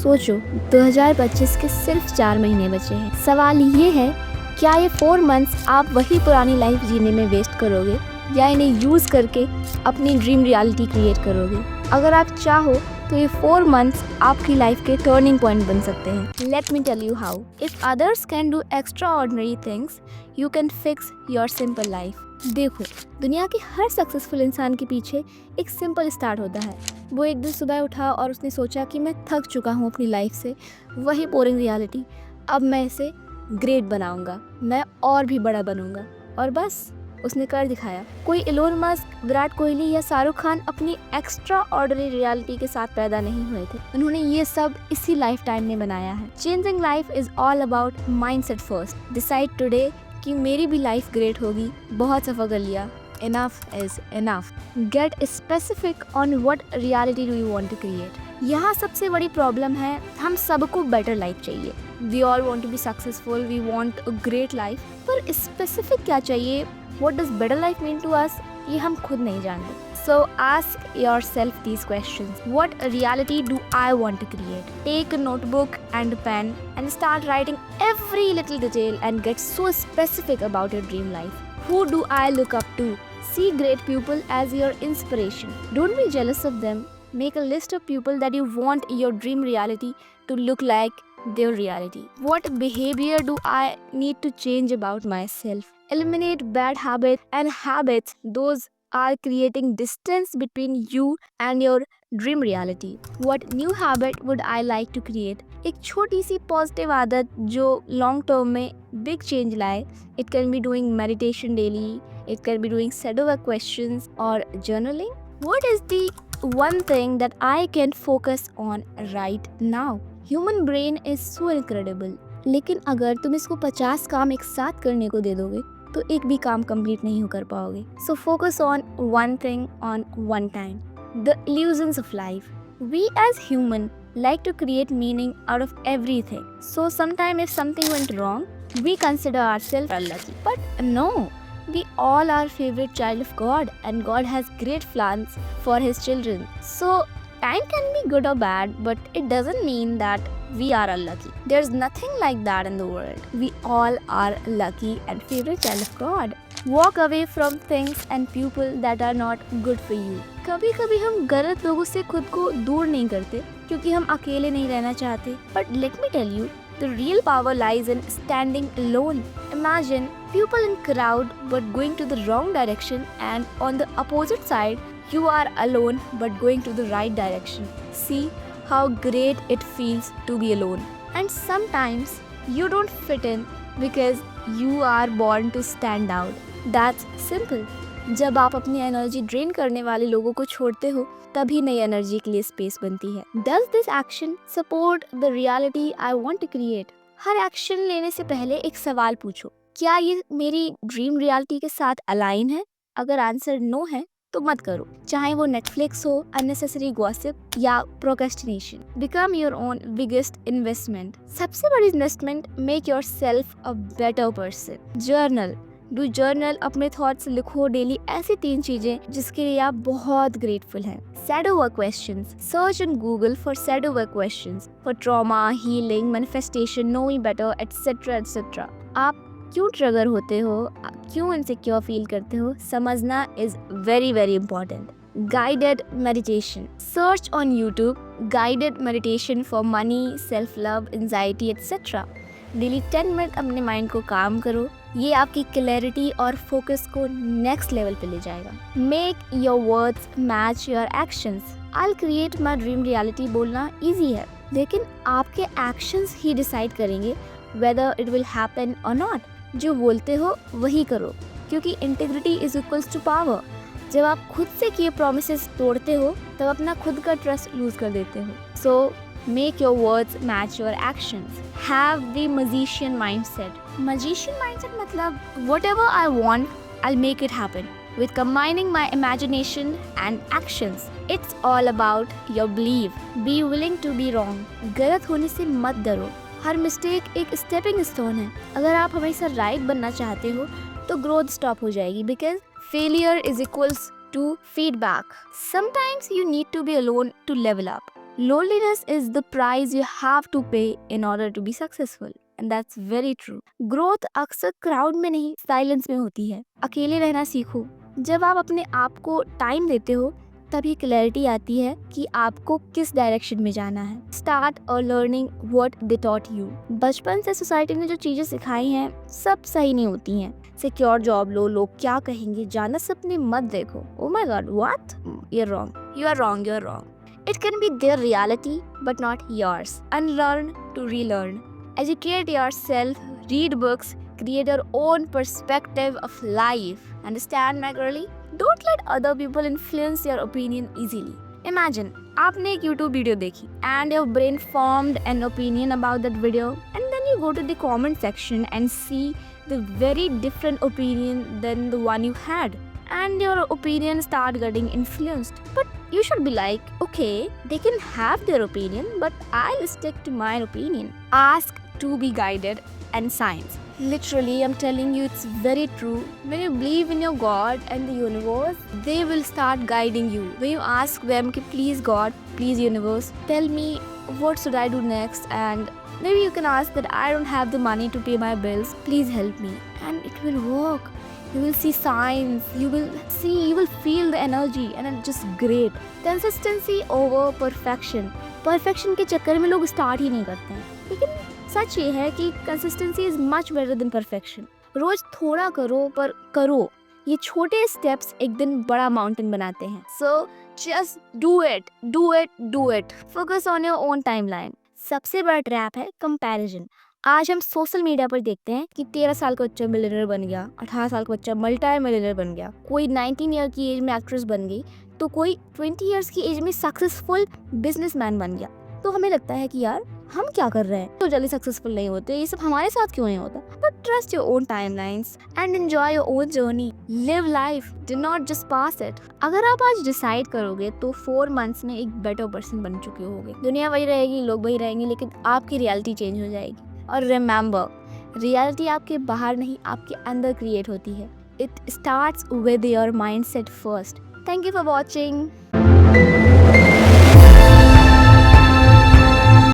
सोचो 2025 के सिर्फ 4 महीने बचे हैं। सवाल ये है, क्या ये 4 मंथ्स आप वही पुरानी लाइफ जीने में वेस्ट करोगे या इन्हें यूज़ करके अपनी ड्रीम रियलिटी क्रिएट करोगे? अगर आप चाहो तो ये 4 मंथ्स आपकी लाइफ के टर्निंग पॉइंट बन सकते हैं। Let me tell you how. If others can do extraordinary things, you can fix your simple life. देखो, दुनिया के हर सक्सेसफुल इंसान के पीछे एक सिंपल स्टार्ट होता है। वो एक दिन सुबह उठा और उसने सोचा कि मैं थक चुका हूँ अपनी लाइफ से, वही बोरिंग रियलिटी, अब मैं इसे ग्रेट बनाऊंगा, मैं और भी बड़ा बनूंगा। और बस उसने कर दिखाया। कोई इलोन मस्क, विराट कोहली या शाहरुख खान अपनी एक्स्ट्रा ऑर्डिनरी रियलिटी के साथ पैदा नहीं हुए थे। उन्होंने ये सब इसी लाइफ टाइम में बनाया है। Changing life is all about mindset first. Decide today कि मेरी भी लाइफ ग्रेट होगी, बहुत सफर कर लिया, enough is enough. Get specific on what reality do you want to create. यहाँ सबसे बड़ी प्रॉब्लम है, हम सबको बेटर लाइफ चाहिए। We all want to be successful, we want a great life. पर स्पेसिफिक क्या चाहिए? What does better life mean to us? ये हम खुद नहीं जानते। So ask yourself these questions. What reality do I want to create? Take a notebook and a pen and start writing every little detail and get so specific about your dream life. Who do I look up to? See great people as your inspiration. Don't be jealous of them. Make a list of people that you want your dream reality to look like their reality. What behavior do I need to change about myself? Eliminate bad habits and habits those are creating distance between you and your dream reality. What new habit would I like to create? एक छोटी सी positive आदत जो long term में big change लाए. It can be doing meditation daily. It can be doing set of questions or journaling. What is the one thing that I can focus on right now? Human brain is so incredible. लेकिन अगर तुम इसको 50 काम एक साथ करने को दे दोगे तो एक भी काम कंप्लीट नहीं कर पाओगे. So focus on one thing on one time. The illusions of life. We as human like to create meaning out of everything. So sometimes if something went wrong, we consider ourselves unlucky. But no, we all are favorite child of God and God has great plans for his children. So time can be good or bad, but it doesn't mean that we are unlucky. There's nothing like that in the world. We all are lucky and favorite child of God. Walk away from things and people that are not good for you. कभी कभी हम गलत लोगों से खुद को दूर नहीं करते क्योंकि हम अकेले नहीं रहना चाहते. But let me tell you, the real power lies in standing alone. Imagine people in crowd but going to the wrong direction, and on the opposite side you are alone but going to the right direction. See how great it feels to be alone. And sometimes you don't fit in because you are born to stand out. That's simple. जब आप अपनी energy drain करने वाले लोगों को छोड़ते हो तभी नई एनर्जी के लिए स्पेस बनती है. Does this action support the reality I want to create? Her action लेने से पहले एक सवाल पूछो, क्या ये मेरी ड्रीम रियलिटी के साथ अलाइन है? अगर आंसर नो है तो मत करो, चाहे वो नेटफ्लिक्स हो, अननेसेसरी गॉसिप या procrastination. Become your own biggest investment. सबसे बड़ी investment, make your self a better person. Journal. Do journal. अपने थॉट्स लिखो डेली, ऐसी 3 चीजें जिसके लिए आप बहुत ग्रेटफुल हैं. Shadow work questions. Search on Google for shadow work questions for trauma, healing, manifestation, knowing better, etc. etc. आप क्यों ट्रिगर होते हो, क्यों इनसिक्योर फील करते हो, समझना is very very important. Guided meditation. Search on YouTube guided meditation for money, self love, anxiety etcetera. Daily 10 minute अपने mind को काम करो. ये आपकी क्लैरिटी और फोकस को नेक्स्ट लेवल पे ले जाएगा. Make your words match your actions. I create my dream reality बोलना ईजी है, लेकिन आपके एक्शंस ही डिसाइड करेंगे whether it will happen or not. जो बोलते हो वही करो, क्योंकि integrity is equals to power. जब आप खुद से किए प्रोमिसेस तोड़ते हो तब अपना खुद का ट्रस्ट लूज कर देते हो. So make your words match your actions. Have the magician mindset. Magician mindset मतलब whatever I want, I'll make it happen with combining my imagination and actions. It's all about your belief. Be willing to be wrong. गलत होने से मत डरो. हर mistake एक stepping stone है. अगर आप हमेशा राइट बनना चाहते हो तो ग्रोथ स्टॉप हो जाएगी, because failure is equals to feedback. Sometimes you need to be alone to level up. Loneliness is the price you have to pay in order to be successful. And that's very true. Growth अक्सर crowd में नहीं, silence में होती है. अकेले रहना सीखो. जब आप अपने आप को टाइम देते हो तभी क्लैरिटी आती है कि आपको किस डायरेक्शन में जाना है. स्टार्ट और learning what they taught you. बचपन से सोसाइटी ने जो चीजें सिखाई हैं सब सही नहीं होती हैं. सिक्योर जॉब लो, लोग क्या कहेंगे, जाना सपने मत देखो. Oh my God, what? You are wrong, you are wrong, you are wrong. It can be their reality, but not yours. Unlearn to relearn. Educate yourself, read books, create your own perspective of life. Understand, my girlie? Don't let other people influence your opinion easily. Imagine, आपने एक YouTube video देखी and your brain formed an opinion about that video, and then you go to the comment section and see the very different opinion than the one you had. And your opinion start getting influenced. But you should be like, okay, they can have their opinion, but I'll stick to my opinion. Ask to be guided and science. Literally, I'm telling you, it's very true. When you believe in your God and the universe, they will start guiding you. When you ask them, please God, please universe, tell me what should I do next, and maybe you can ask that I don't have the money to pay my bills, please help me, and it will work. You will see signs, you will feel the energy, and it's just great. Consistency over perfection. Perfection के चक्कर में लोग start ही नहीं करते हैं, लेकिन सच ये है कि consistency is much better than perfection. रोज थोड़ा करो पर करो. ये छोटे स्टेप्स एक दिन बड़ा माउंटेन बनाते हैं. So just do it, do it, do it. Focus on your own timeline. सबसे बड़ा ट्रैप है कंपैरिजन. आज हम सोशल मीडिया पर देखते हैं कि 13 साल का बच्चा मिलियनर बन गया, 18 साल का बच्चा मल्टी मिलियनर बन गया, कोई 19 ईयर की एज में एक्ट्रेस बन गई, तो कोई 20 इयर्स की एज में सक्सेसफुल बिजनेसमैन बन गया. तो हमें लगता है कि यार हम क्या कर रहे हैं, तो जल्दी सक्सेसफुल नहीं होते, ये सब हमारे साथ क्यों नहीं होता. But trust your own timelines and enjoy your own journey. Live life, do not just pass it. अगर आप आज डिसाइड करोगे तो 4 मंथ्स में एक बेटर पर्सन बन चुके होगे. दुनिया वही रहेगी, लोग वही रहेंगे, लेकिन आपकी रियलिटी चेंज हो जाएगी. और रिमेंबर, रियलिटी आपके बाहर नहीं, आपके अंदर क्रिएट होती है. It starts with your mindset first. Thank you for watching.